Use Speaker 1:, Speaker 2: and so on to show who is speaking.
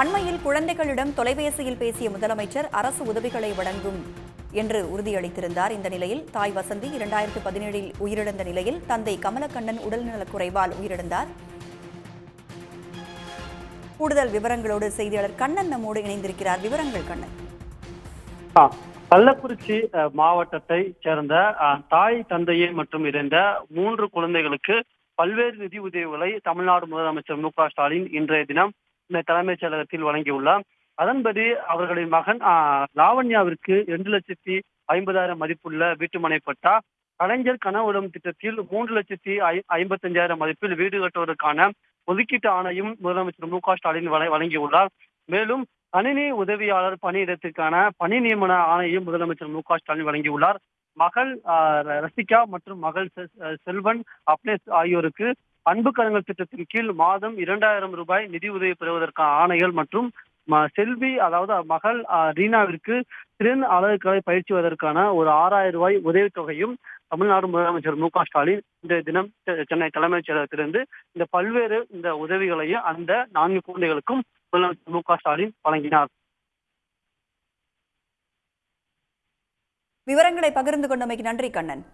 Speaker 1: அண்மையில் குழந்தைகளிடம் தொலைபேசியில் பேசிய முதலமைச்சர் அரசு உதவிகளை வழங்கும் என்று உறுதியளித்திருந்தார். இந்த நிலையில் தாய் வசந்தி 2017இல் உயிரிழந்த நிலையில் தந்தை கமலக்கண்ணன் உடல்நலக்குறைவால் உயிரிழந்தார். கூடுதல் விவரங்களோடு செய்தியாளர் கண்ணன் நம்மோடு இணைந்திருக்கிறார். விவரங்கள் கண்ணன்.
Speaker 2: கள்ளக்குறிச்சி மாவட்டத்தை சேர்ந்த தாய் தந்தையை மற்றும் இணைந்த 3 குழந்தைகளுக்கு பல்வேறு நிதி உதவிகளை தமிழ்நாடு முதலமைச்சர் மு.க. ஸ்டாலின் இன்றைய தினம் இந்த தலைமைச் செயலகத்தில் வழங்கியுள்ளார். அதன்படி அவர்களின் மகன் லாவண்யாவிற்கு 2,50,000 மதிப்புள்ள வீட்டுமனை பட்டா, கலைஞர் கனவுடம் திட்டத்தில் 3,55,000 மதிப்பில் வீடு கட்டுவதற்கான ஒதுக்கீட்டு ஆணையும் முதலமைச்சர் மு.க. ஸ்டாலின் வழங்கியுள்ளார். மேலும் கணினி உதவியாளர் பணியிடத்திற்கான பணி நியமன ஆணையும் முதலமைச்சர் மு.க. ஸ்டாலின் வழங்கியுள்ளார். மகள் ரசிகா மற்றும் மகள் செல்வன் அப்னேஸ் ஆகியோருக்கு அன்பு கரங்கள் திட்டத்தின் கீழ் மாதம் 2,000 ரூபாய் நிதி உதவி பெறுவதற்கான ஆணைகள் மற்றும் செல்வி அதாவது மகள் ரீனாவிற்கு திறன் அழகுக்கலை பயிற்சிவதற்கான ஒரு 6,000 ரூபாய் உதவித்தொகையும் தமிழ்நாடு முதலமைச்சர் மு.க. ஸ்டாலின் இந்த தினம் சென்னை தலைமைச் செயலகத்திலிருந்து இந்த பல்வேறு இந்த உதவிகளையும் அந்த 4 குழந்தைகளுக்கும் முதலமைச்சர் மு.க. ஸ்டாலின் வழங்கினார்.
Speaker 1: விவரங்களை பகிர்ந்து கொண்டமைக்கு நன்றி கண்ணன்.